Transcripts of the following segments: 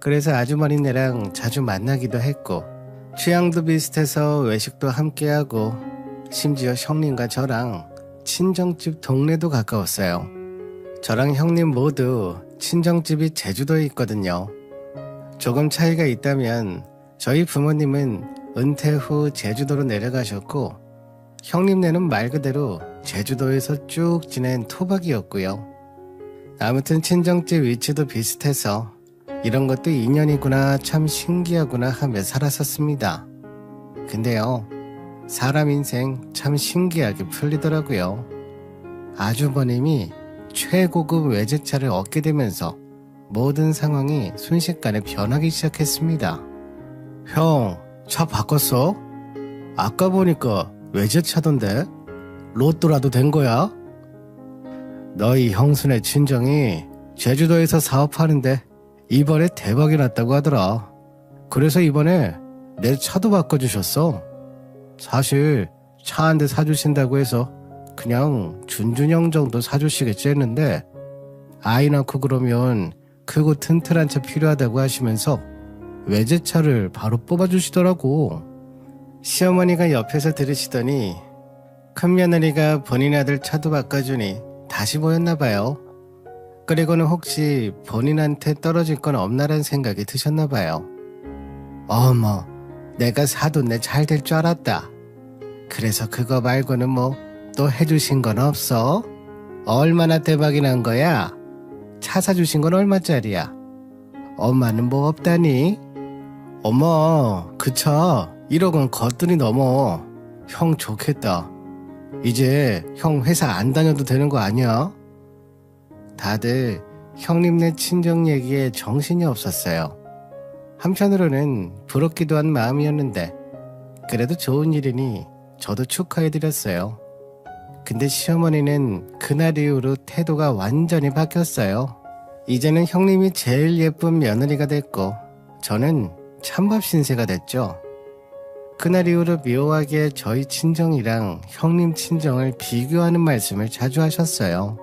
그래서 아주머니네랑 자주 만나기도 했고 취향도 비슷해서 외식도 함께하고 심지어 형님과 저랑 친정집 동네도 가까웠어요. 저랑 형님 모두 친정집이 제주도에 있거든요. 조금 차이가 있다면 저희 부모님은 은퇴 후 제주도로 내려가셨고 형님네는 말 그대로 제주도에서 쭉 지낸 토박이었고요. 아무튼 친정집 위치도 비슷해서 이런 것도 인연이구나, 참 신기하구나 하며 살았었습니다. 근데요, 사람 인생 참 신기하게 풀리더라고요. 아주버님이 최고급 외제차를 얻게 되면서 모든 상황이 순식간에 변하기 시작했습니다. 형, 차 바꿨어? 아까 보니까 외제차던데? 로또라도 된 거야? 너희 형수네 친정이 제주도에서 사업하는데 이번에 대박이 났다고 하더라. 그래서 이번에 내 차도 바꿔주셨어. 사실 차 한 대 사주신다고 해서 그냥 준준형 정도 사주시겠지 했는데 아이 낳고 그러면 크고 튼튼한 차 필요하다고 하시면서 외제차를 바로 뽑아주시더라고. 시어머니가 옆에서 들으시더니 큰며느리가 본인 아들 차도 바꿔주니 다시 보였나봐요. 그리고는 혹시 본인한테 떨어질 건 없나란 생각이 드셨나봐요. 어머, 내가 사돈네 잘 될 줄 알았다. 그래서 그거 말고는 뭐 또 해주신 건 없어? 얼마나 대박이 난 거야? 차 사주신 건 얼마짜리야? 엄마는 뭐 없다니? 어머, 그 차 1억은 거뜬히 넘어. 형 좋겠다. 이제 형 회사 안 다녀도 되는 거 아니야? 다들 형님네 친정 얘기에 정신이 없었어요. 한편으로는 부럽기도 한 마음이었는데 그래도 좋은 일이니 저도 축하해드렸어요. 근데 시어머니는 그날 이후로 태도가 완전히 바뀌었어요. 이제는 형님이 제일 예쁜 며느리가 됐고 저는 찬밥 신세가 됐죠. 그날 이후로 묘하게 저희 친정이랑 형님 친정을 비교하는 말씀을 자주 하셨어요.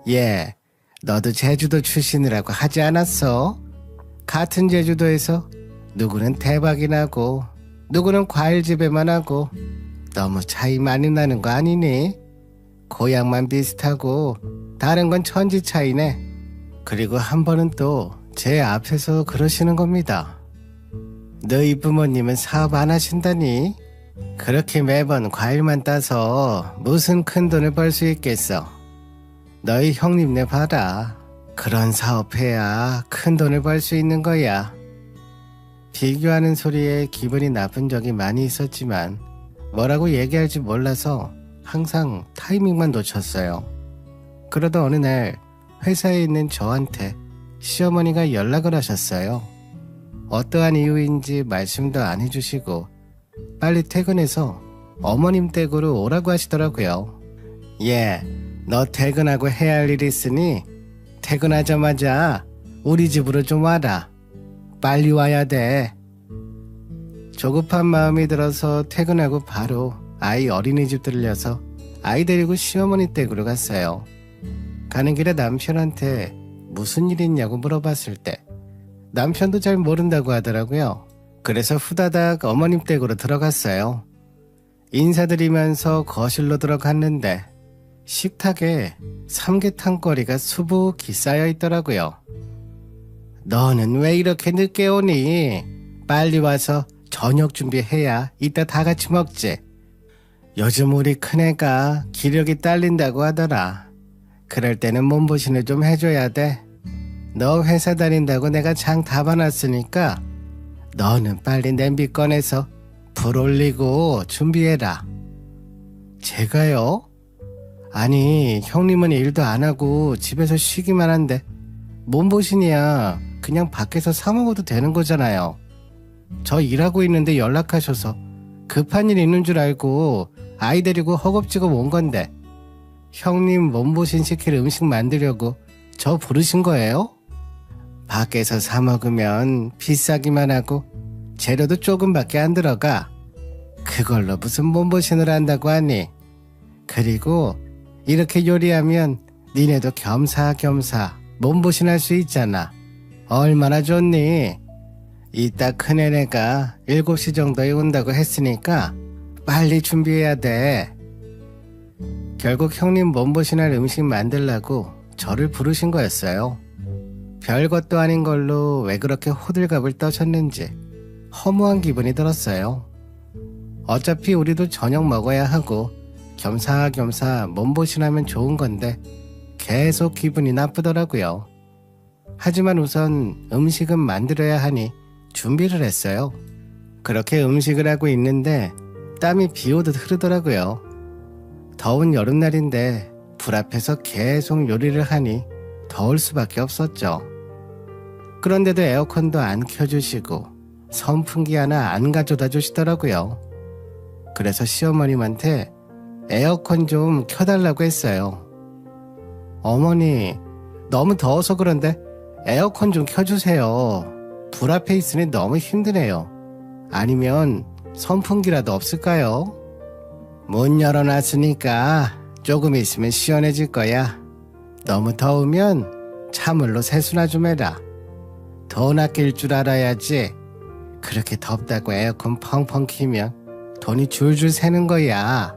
예, 너도 제주도 출신이라고 하지 않았어? 같은 제주도에서 누구는 대박이 나고 누구는 과일 지배만 하고 너무 차이 많이 나는 거 아니니? 고향만 비슷하고 다른 건 천지 차이네. 그리고 한 번은 또 제 앞에서 그러시는 겁니다. 너희 부모님은 사업 안 하신다니? 그렇게 매번 과일만 따서 무슨 큰 돈을 벌 수 있겠어? 너희 형님네 봐라. 그런 사업해야 큰 돈을 벌 수 있는 거야. 비교하는 소리에 기분이 나쁜 적이 많이 있었지만 뭐라고 얘기할지 몰라서 항상 타이밍만 놓쳤어요. 그러다 어느 날 회사에 있는 저한테 시어머니가 연락을 하셨어요. 어떠한 이유인지 말씀도 안 해주시고 빨리 퇴근해서 어머님 댁으로 오라고 하시더라고요. 예, 너 퇴근하고 해야 할 일이 있으니 퇴근하자마자 우리 집으로 좀 와라. 빨리 와야 돼. 조급한 마음이 들어서 퇴근하고 바로 아이 어린이집 들려서 아이 데리고 시어머니 댁으로 갔어요. 가는 길에 남편한테 무슨 일 있냐고 물어봤을 때 남편도 잘 모른다고 하더라고요. 그래서 후다닥 어머님 댁으로 들어갔어요. 인사드리면서 거실로 들어갔는데 식탁에 삼계탕거리가 수북히 쌓여 있더라고요. 너는 왜 이렇게 늦게 오니? 빨리 와서 저녁 준비해야 이따 다 같이 먹지. 요즘 우리 큰애가 기력이 딸린다고 하더라. 그럴 때는 몸보신을 좀 해줘야 돼. 너 회사 다닌다고 내가 장 다 봐놨으니까 너는 빨리 냄비 꺼내서 불 올리고 준비해라. 제가요? 아니, 형님은 일도 안 하고 집에서 쉬기만 한데 몸보신이야 그냥 밖에서 사 먹어도 되는 거잖아요. 저 일하고 있는데 연락하셔서 급한 일 있는 줄 알고 아이 데리고 허겁지겁 온 건데 형님 몸보신 시킬 음식 만들려고 저 부르신 거예요? 밖에서 사 먹으면 비싸기만 하고 재료도 조금밖에 안 들어가. 그걸로 무슨 몸보신을 한다고 하니? 그리고 이렇게 요리하면 니네도 겸사겸사 몸보신 할 수 있잖아. 얼마나 좋니? 이따 큰애네가 7시 정도에 온다고 했으니까 빨리 준비해야 돼. 결국 형님 몸보신할 음식 만들라고 저를 부르신 거였어요. 별것도 아닌 걸로 왜 그렇게 호들갑을 떠셨는지 허무한 기분이 들었어요. 어차피 우리도 저녁 먹어야 하고 겸사겸사 몸보신하면 좋은 건데 계속 기분이 나쁘더라고요. 하지만 우선 음식은 만들어야 하니 준비를 했어요. 그렇게 음식을 하고 있는데 땀이 비 오듯 흐르더라고요. 더운 여름날인데 불 앞에서 계속 요리를 하니 더울 수밖에 없었죠. 그런데도 에어컨도 안 켜주시고 선풍기 하나 안 가져다 주시더라고요. 그래서 시어머님한테 에어컨 좀 켜달라고 했어요. 어머니, 너무 더워서 그런데 에어컨 좀 켜주세요. 불 앞에 있으니 너무 힘드네요. 아니면 선풍기라도 없을까요? 문 열어놨으니까 조금 있으면 시원해질 거야. 너무 더우면 찬물로 세수나 좀 해라. 돈 아낄 줄 알아야지. 그렇게 덥다고 에어컨 펑펑 키면 돈이 줄줄 새는 거야.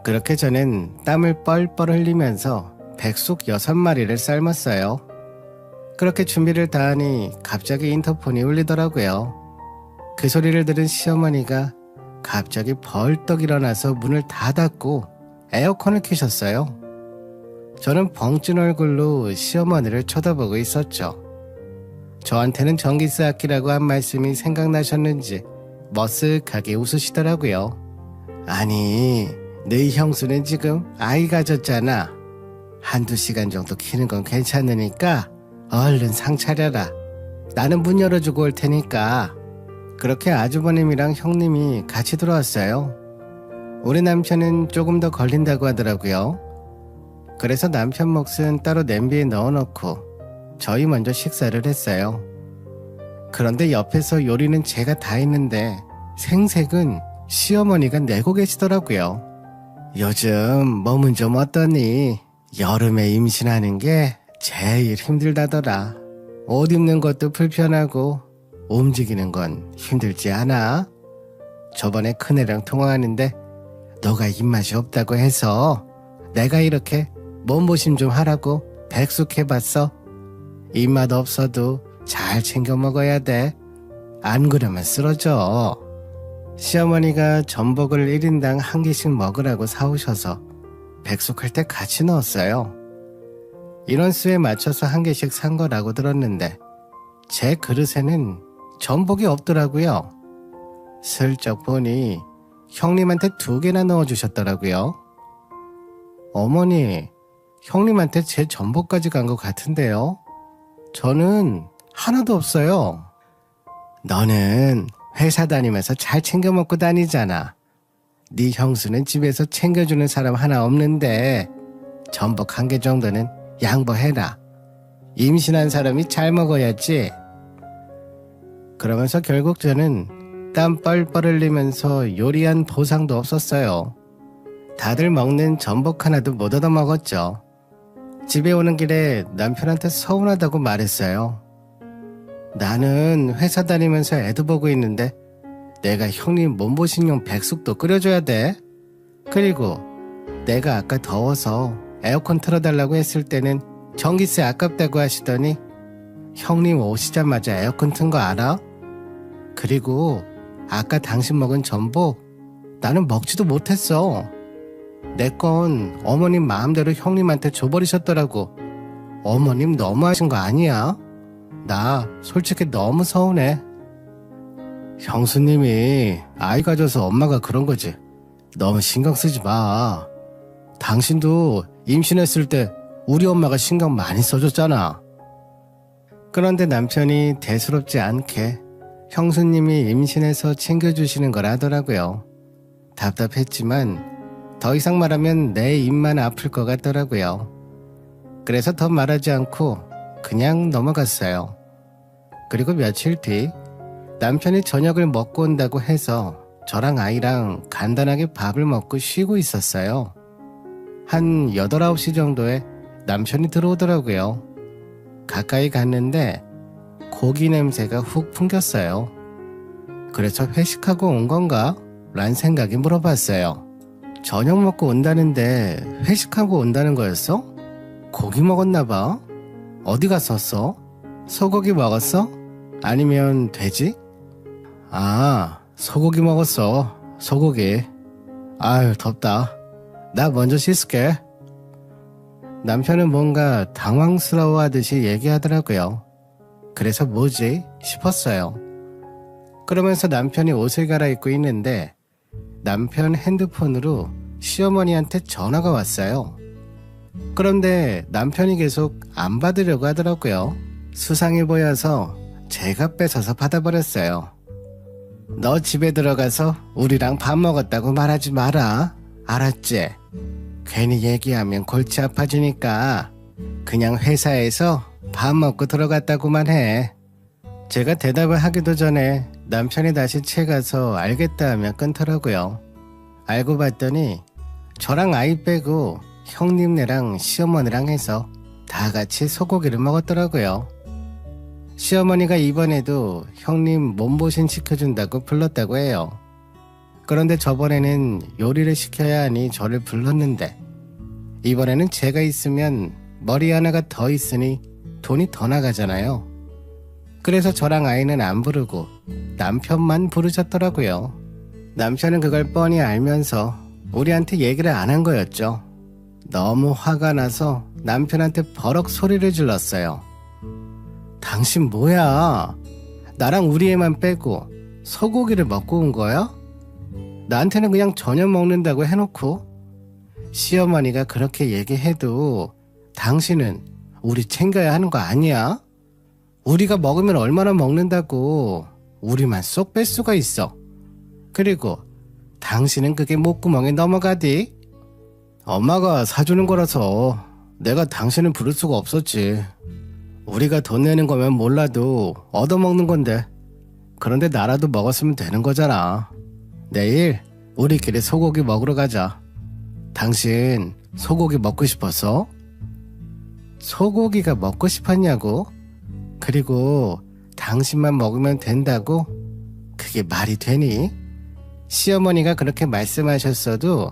그렇게 저는 땀을 뻘뻘 흘리면서 백숙 6마리를 삶았어요. 그렇게 준비를 다 하니 갑자기 인터폰이 울리더라고요. 그 소리를 들은 시어머니가 갑자기 벌떡 일어나서 문을 다 닫고 에어컨을 켜셨어요. 저는 벙찐 얼굴로 시어머니를 쳐다보고 있었죠. 저한테는 전기세 아끼라고 한 말씀이 생각나셨는지 머쓱하게 웃으시더라고요. 아니, 너희 형수는 지금 아이 가졌잖아. 한두 시간 정도 키는 건 괜찮으니까 얼른 상 차려라. 나는 문 열어주고 올 테니까. 그렇게 아주버님이랑 형님이 같이 들어왔어요. 우리 남편은 조금 더 걸린다고 하더라고요. 그래서 남편 몫은 따로 냄비에 넣어놓고 저희 먼저 식사를 했어요. 그런데 옆에서 요리는 제가 다 했는데 생색은 시어머니가 내고 계시더라고요. 요즘 몸은 좀 어떠니? 여름에 임신하는 게 제일 힘들다더라. 옷 입는 것도 불편하고 움직이는 건 힘들지 않아? 저번에 큰애랑 통화하는데 너가 입맛이 없다고 해서 내가 이렇게 몸보심 좀 하라고 백숙해봤어. 입맛 없어도 잘 챙겨 먹어야 돼. 안 그러면 쓰러져. 시어머니가 전복을 1인당 1개씩 먹으라고 사오셔서 백숙할 때 같이 넣었어요. 인원수에 맞춰서 1개씩 산 거라고 들었는데 제 그릇에는 전복이 없더라고요. 슬쩍 보니 형님한테 2개나 넣어주셨더라고요. 어머니, 형님한테 제 전복까지 간 것 같은데요. 저는 하나도 없어요. 너는 회사 다니면서 잘 챙겨 먹고 다니잖아. 네 형수는 집에서 챙겨주는 사람 하나 없는데 전복 1개 정도는 양보해라. 임신한 사람이 잘 먹어야지. 그러면서 결국 저는 땀 뻘뻘 흘리면서 요리한 보상도 없었어요. 다들 먹는 전복 하나도 못 얻어 먹었죠. 집에 오는 길에 남편한테 서운하다고 말했어요. 나는 회사 다니면서 애도 보고 있는데 내가 형님 몸보신용 백숙도 끓여줘야 돼. 그리고 내가 아까 더워서 에어컨 틀어달라고 했을 때는 전기세 아깝다고 하시더니 형님 오시자마자 에어컨 튼 거 알아? 그리고 아까 당신 먹은 전복 나는 먹지도 못했어. 내 건 어머님 마음대로 형님한테 줘버리셨더라고. 어머님 너무하신 거 아니야? 나 솔직히 너무 서운해. 형수님이 아이 가져서 엄마가 그런 거지. 너무 신경 쓰지 마. 당신도 임신했을 때 우리 엄마가 신경 많이 써줬잖아. 그런데 남편이 대수롭지 않게 형수님이 임신해서 챙겨주시는 걸 하더라고요. 답답했지만 더 이상 말하면 내 입만 아플 것 같더라고요. 그래서 더 말하지 않고 그냥 넘어갔어요. 그리고 며칠 뒤 남편이 저녁을 먹고 온다고 해서 저랑 아이랑 간단하게 밥을 먹고 쉬고 있었어요. 한 8, 9시 정도에 남편이 들어오더라고요. 가까이 갔는데 고기 냄새가 훅 풍겼어요. 그래서 회식하고 온 건가? 란 생각이 물어봤어요. 저녁 먹고 온다는데 회식하고 온다는 거였어? 고기 먹었나 봐. 어디 갔었어? 소고기 먹었어? 아니면 돼지? 아, 소고기 먹었어. 소고기. 아유, 덥다. 나 먼저 씻을게. 남편은 뭔가 당황스러워하듯이 얘기하더라고요. 그래서 뭐지? 싶었어요. 그러면서 남편이 옷을 갈아입고 있는데 남편 핸드폰으로 시어머니한테 전화가 왔어요. 그런데 남편이 계속 안 받으려고 하더라고요. 수상해 보여서 제가 뺏어서 받아버렸어요. 너 집에 들어가서 우리랑 밥 먹었다고 말하지 마라. 알았지? 괜히 얘기하면 골치 아파지니까 그냥 회사에서 밥 먹고 들어갔다고만 해. 제가 대답을 하기도 전에 남편이 다시 채가서 알겠다 하며 끊더라고요. 알고 봤더니 저랑 아이 빼고 형님네랑 시어머니랑 해서 다 같이 소고기를 먹었더라고요. 시어머니가 이번에도 형님 몸보신 시켜준다고 불렀다고 해요. 그런데 저번에는 요리를 시켜야 하니 저를 불렀는데 이번에는 제가 있으면 머리 하나가 더 있으니 돈이 더 나가잖아요. 그래서 저랑 아이는 안 부르고 남편만 부르셨더라고요. 남편은 그걸 뻔히 알면서 우리한테 얘기를 안 한 거였죠. 너무 화가 나서 남편한테 버럭 소리를 질렀어요. 당신 뭐야? 나랑 우리 애만 빼고 소고기를 먹고 온 거야? 나한테는 그냥 저녁 먹는다고 해놓고 시어머니가 그렇게 얘기해도 당신은 우리 챙겨야 하는 거 아니야? 우리가 먹으면 얼마나 먹는다고 우리만 쏙 뺄 수가 있어. 그리고 당신은 그게 목구멍에 넘어가디? 엄마가 사주는 거라서 내가 당신을 부를 수가 없었지. 우리가 돈 내는 거면 몰라도 얻어먹는 건데. 그런데 나라도 먹었으면 되는 거잖아. 내일 우리끼리 소고기 먹으러 가자. 당신 소고기 먹고 싶었어? 소고기가 먹고 싶었냐고? 그리고 당신만 먹으면 된다고? 그게 말이 되니? 시어머니가 그렇게 말씀하셨어도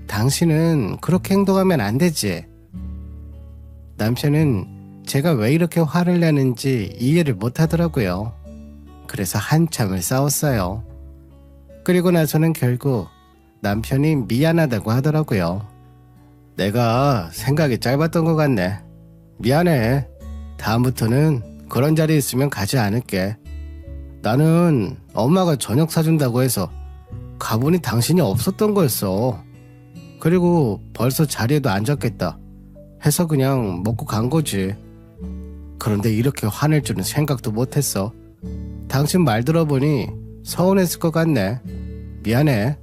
당신은 그렇게 행동하면 안 되지. 남편은 제가 왜 이렇게 화를 내는지 이해를 못 하더라고요. 그래서 한참을 싸웠어요. 그리고 나서는 결국 남편이 미안하다고 하더라고요. 내가 생각이 짧았던 것 같네. 미안해. 다음부터는 그런 자리에 있으면 가지 않을게. 나는 엄마가 저녁 사준다고 해서 가보니 당신이 없었던 거였어. 그리고 벌써 자리에도 앉았겠다 해서 그냥 먹고 간 거지. 그런데 이렇게 화낼 줄은 생각도 못했어. 당신 말 들어보니 서운했을 것 같네. 미안해.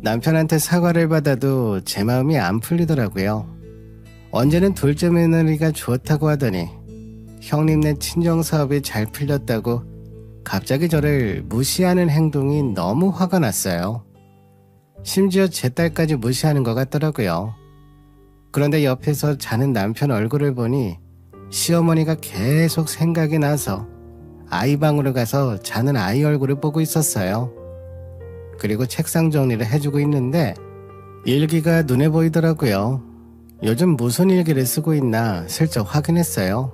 남편한테 사과를 받아도 제 마음이 안 풀리더라고요. 언제는 둘째 며느리가 좋다고 하더니 형님네 친정사업이 잘 풀렸다고 갑자기 저를 무시하는 행동이 너무 화가 났어요. 심지어 제 딸까지 무시하는 것 같더라고요. 그런데 옆에서 자는 남편 얼굴을 보니 시어머니가 계속 생각이 나서 아이 방으로 가서 자는 아이 얼굴을 보고 있었어요. 그리고 책상 정리를 해주고 있는데 일기가 눈에 보이더라고요. 요즘 무슨 일기를 쓰고 있나 슬쩍 확인했어요.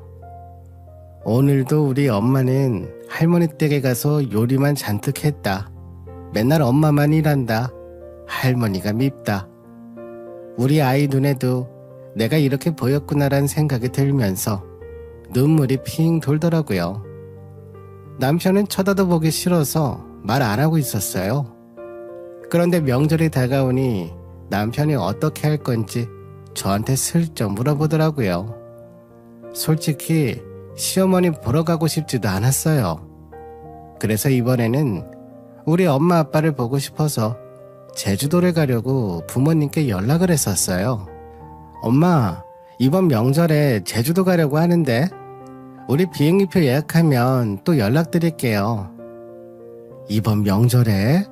오늘도 우리 엄마는 할머니 댁에 가서 요리만 잔뜩 했다. 맨날 엄마만 일한다. 할머니가 밉다. 우리 아이 눈에도 내가 이렇게 보였구나란 생각이 들면서 눈물이 핑 돌더라고요. 남편은 쳐다도 보기 싫어서 말 안 하고 있었어요. 그런데 명절이 다가오니 남편이 어떻게 할 건지 저한테 슬쩍 물어보더라고요. 솔직히 시어머니 보러 가고 싶지도 않았어요. 그래서 이번에는 우리 엄마 아빠를 보고 싶어서 제주도를 가려고 부모님께 연락을 했었어요. 엄마, 이번 명절에 제주도 가려고 하는데 우리 비행기표 예약하면 또 연락드릴게요. 이번 명절에?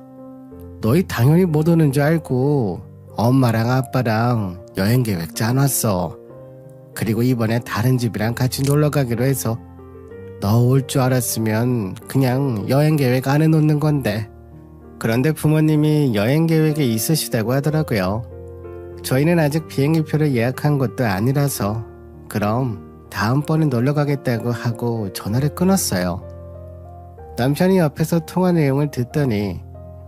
너희 당연히 못 오는 줄 알고 엄마랑 아빠랑 여행 계획 짜놨어. 그리고 이번에 다른 집이랑 같이 놀러 가기로 해서 너 올 줄 알았으면 그냥 여행 계획 안 해놓는 건데. 그런데 부모님이 여행 계획이 있으시다고 하더라고요. 저희는 아직 비행기표를 예약한 것도 아니라서 그럼 다음번에 놀러 가겠다고 하고 전화를 끊었어요. 남편이 옆에서 통화 내용을 듣더니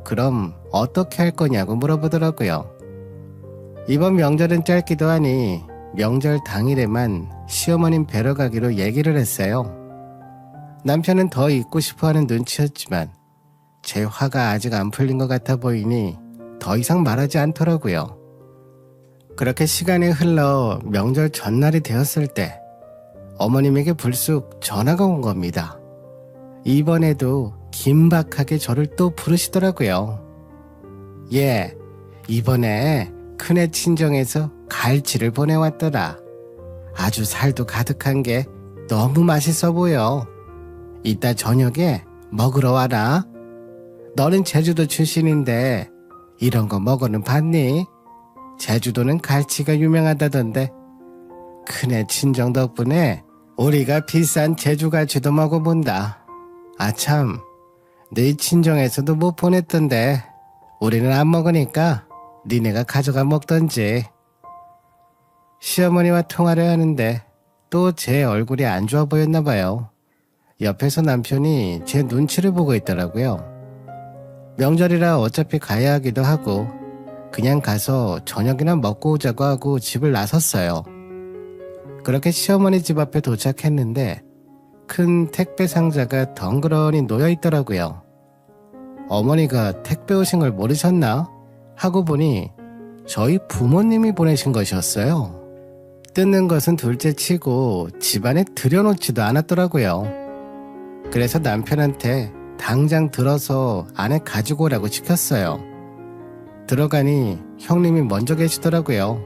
그럼 어떻게 할 거냐고 물어보더라고요. 이번 명절은 짧기도 하니 명절 당일에만 시어머님 뵈러 가기로 얘기를 했어요. 남편은 더 있고 싶어하는 눈치였지만 제 화가 아직 안 풀린 것 같아 보이니 더 이상 말하지 않더라고요. 그렇게 시간이 흘러 명절 전날이 되었을 때 어머님에게 불쑥 전화가 온 겁니다. 이번에도 긴박하게 저를 또 부르시더라고요. 예, 이번에 큰애 친정에서 갈치를 보내왔더라. 아주 살도 가득한 게 너무 맛있어 보여. 이따 저녁에 먹으러 와라. 너는 제주도 출신인데 이런 거 먹어는 봤니? 제주도는 갈치가 유명하다던데 큰애 친정 덕분에 우리가 비싼 제주갈치도 먹어본다. 아참, 네 친정에서도 못 보냈던데 우리는 안 먹으니까 니네가 가져가 먹던지. 시어머니와 통화를 하는데 또 제 얼굴이 안 좋아 보였나 봐요. 옆에서 남편이 제 눈치를 보고 있더라고요. 명절이라 어차피 가야 하기도 하고 그냥 가서 저녁이나 먹고 오자고 하고 집을 나섰어요. 그렇게 시어머니 집 앞에 도착했는데 큰 택배 상자가 덩그러니 놓여 있더라고요. 어머니가 택배 오신 걸 모르셨나? 하고 보니 저희 부모님이 보내신 것이었어요. 뜯는 것은 둘째 치고 집안에 들여놓지도 않았더라고요. 그래서 남편한테 당장 들어서 안에 가지고 오라고 시켰어요. 들어가니 형님이 먼저 계시더라고요.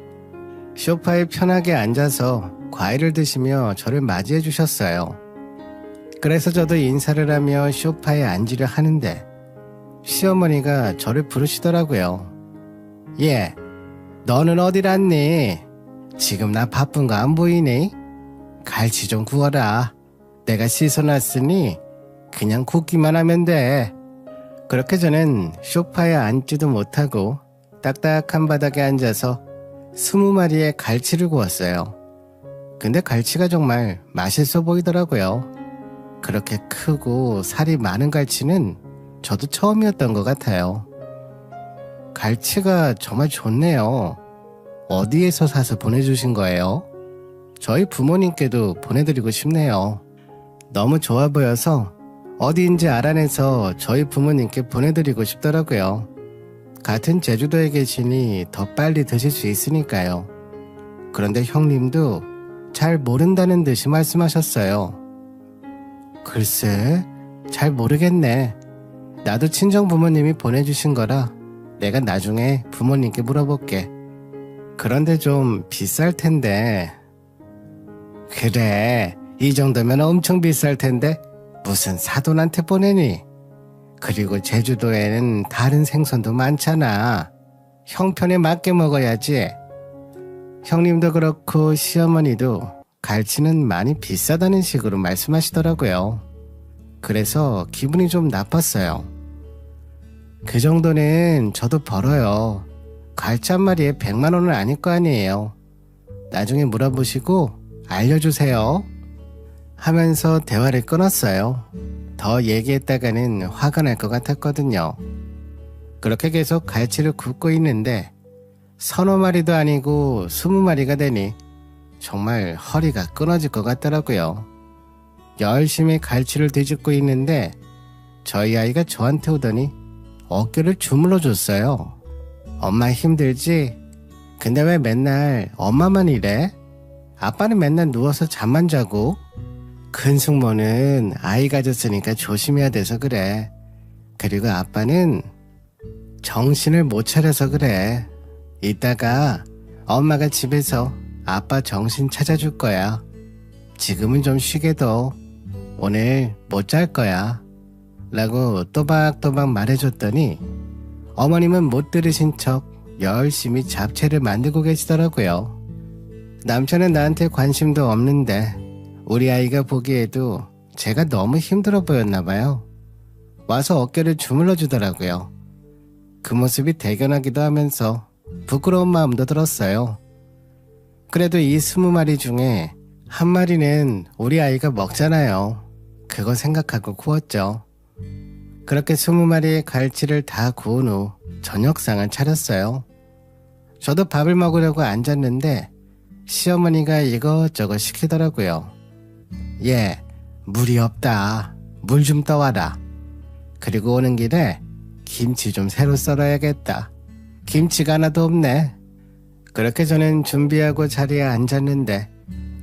소파에 편하게 앉아서 과일을 드시며 저를 맞이해 주셨어요. 그래서 저도 인사를 하며 소파에 앉으려 하는데 시어머니가 저를 부르시더라고요. 예, 너는 어디 갔니? 지금 나 바쁜 거 안 보이니? 갈치 좀 구워라. 내가 씻어놨으니 그냥 굽기만 하면 돼. 그렇게 저는 소파에 앉지도 못하고 딱딱한 바닥에 앉아서 20마리의 갈치를 구웠어요. 근데 갈치가 정말 맛있어 보이더라고요. 그렇게 크고 살이 많은 갈치는 저도 처음이었던 것 같아요. 갈치가 정말 좋네요. 어디에서 사서 보내주신 거예요? 저희 부모님께도 보내드리고 싶네요. 너무 좋아 보여서 어디인지 알아내서 저희 부모님께 보내드리고 싶더라고요. 같은 제주도에 계시니 더 빨리 드실 수 있으니까요. 그런데 형님도 잘 모른다는 듯이 말씀하셨어요. 글쎄, 잘 모르겠네. 나도 친정 부모님이 보내주신 거라 내가 나중에 부모님께 물어볼게. 그런데 좀 비쌀 텐데. 그래, 이 정도면 엄청 비쌀 텐데 무슨 사돈한테 보내니? 그리고 제주도에는 다른 생선도 많잖아. 형편에 맞게 먹어야지. 형님도 그렇고 시어머니도 갈치는 많이 비싸다는 식으로 말씀하시더라고요. 그래서 기분이 좀 나빴어요. 그 정도는 저도 벌어요. 갈치 한 마리에 100만 원은 아닐 거 아니에요. 나중에 물어보시고 알려주세요. 하면서 대화를 끊었어요. 더 얘기했다가는 화가 날 것 같았거든요. 그렇게 계속 갈치를 굽고 있는데 서너 마리도 아니고 20마리가 되니 정말 허리가 끊어질 것 같더라고요. 열심히 갈치를 뒤집고 있는데 저희 아이가 저한테 오더니 어깨를 주물러 줬어요. 엄마 힘들지? 근데 왜 맨날 엄마만 이래? 아빠는 맨날 누워서 잠만 자고. 큰 숙모는 아이 가졌으니까 조심해야 돼서 그래. 그리고 아빠는 정신을 못 차려서 그래. 이따가 엄마가 집에서 아빠 정신 찾아줄 거야. 지금은 좀 쉬게 둬. 오늘 못 잘 거야. 라고 또박또박 말해줬더니 어머님은 못 들으신 척 열심히 잡채를 만들고 계시더라고요. 남편은 나한테 관심도 없는데 우리 아이가 보기에도 제가 너무 힘들어 보였나 봐요. 와서 어깨를 주물러 주더라고요. 그 모습이 대견하기도 하면서 부끄러운 마음도 들었어요. 그래도 이 20마리 중에 한 마리는 우리 아이가 먹잖아요. 그거 생각하고 구웠죠. 그렇게 20마리의 갈치를 다 구운 후 저녁상을 차렸어요. 저도 밥을 먹으려고 앉았는데 시어머니가 이것저것 시키더라고요. 얘, 물이 없다. 물 좀 떠와라. 그리고 오는 길에 김치 좀 새로 썰어야겠다. 김치가 하나도 없네. 그렇게 저는 준비하고 자리에 앉았는데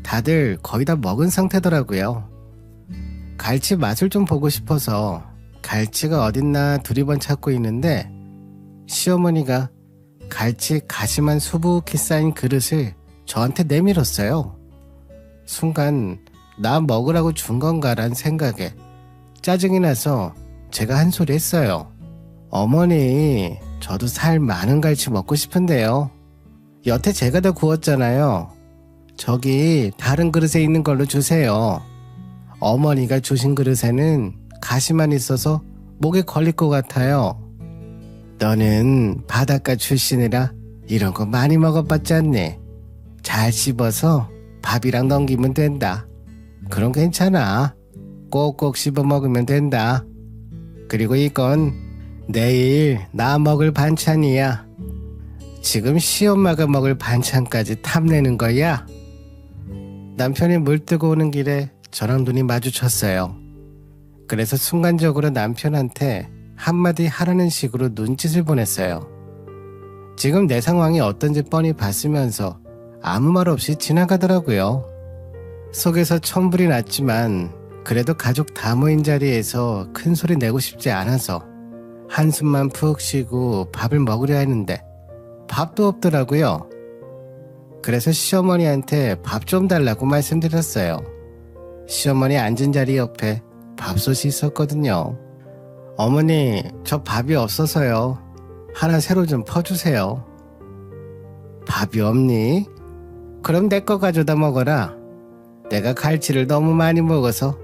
다들 거의 다 먹은 상태더라고요. 갈치 맛을 좀 보고 싶어서 갈치가 어딨나 두리번 찾고 있는데 시어머니가 갈치 가시만 수북히 쌓인 그릇을 저한테 내밀었어요. 순간 나 먹으라고 준 건가란 생각에 짜증이 나서 제가 한 소리 했어요. 어머니, 저도 살 많은 갈치 먹고 싶은데요. 여태 제가 다 구웠잖아요. 저기 다른 그릇에 있는 걸로 주세요. 어머니가 주신 그릇에는 가시만 있어서 목에 걸릴 것 같아요. 너는 바닷가 출신이라 이런 거 많이 먹어봤지 않니? 잘 씹어서 밥이랑 넘기면 된다. 그럼 괜찮아. 꼭꼭 씹어 먹으면 된다. 그리고 이건 내일 나 먹을 반찬이야. 지금 시엄마가 먹을 반찬까지 탐내는 거야? 남편이 물 뜨고 오는 길에 저랑 눈이 마주쳤어요. 그래서 순간적으로 남편한테 한마디 하라는 식으로 눈짓을 보냈어요. 지금 내 상황이 어떤지 뻔히 봤으면서 아무 말 없이 지나가더라고요. 속에서 천불이 났지만 그래도 가족 다 모인 자리에서 큰 소리 내고 싶지 않아서 한숨만 푹 쉬고 밥을 먹으려 했는데 밥도 없더라고요. 그래서 시어머니한테 밥 좀 달라고 말씀드렸어요. 시어머니 앉은 자리 옆에 밥솥이 있었거든요. 어머니, 저 밥이 없어서요. 하나 새로 좀 퍼주세요. 밥이 없니? 그럼 내 거 가져다 먹어라. 내가 갈치를 너무 많이 먹어서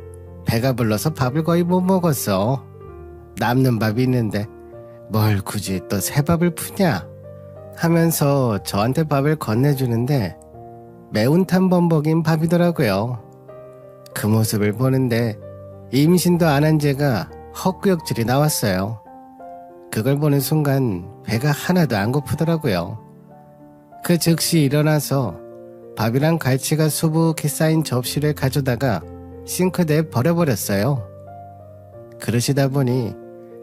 배가 불러서 밥을 거의 못 먹었어. 남는 밥이 있는데 뭘 굳이 또 새 밥을 푸냐? 하면서 저한테 밥을 건네주는데 매운탕 범벅인 밥이더라고요. 그 모습을 보는데 임신도 안 한 제가 헛구역질이 나왔어요. 그걸 보는 순간 배가 하나도 안 고프더라고요. 그 즉시 일어나서 밥이랑 갈치가 수북히 쌓인 접시를 가져다가 싱크대에 버려버렸어요. 그러시다 보니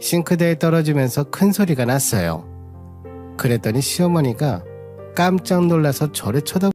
싱크대에 떨어지면서 큰 소리가 났어요. 그랬더니 시어머니가 깜짝 놀라서 저를 쳐다보고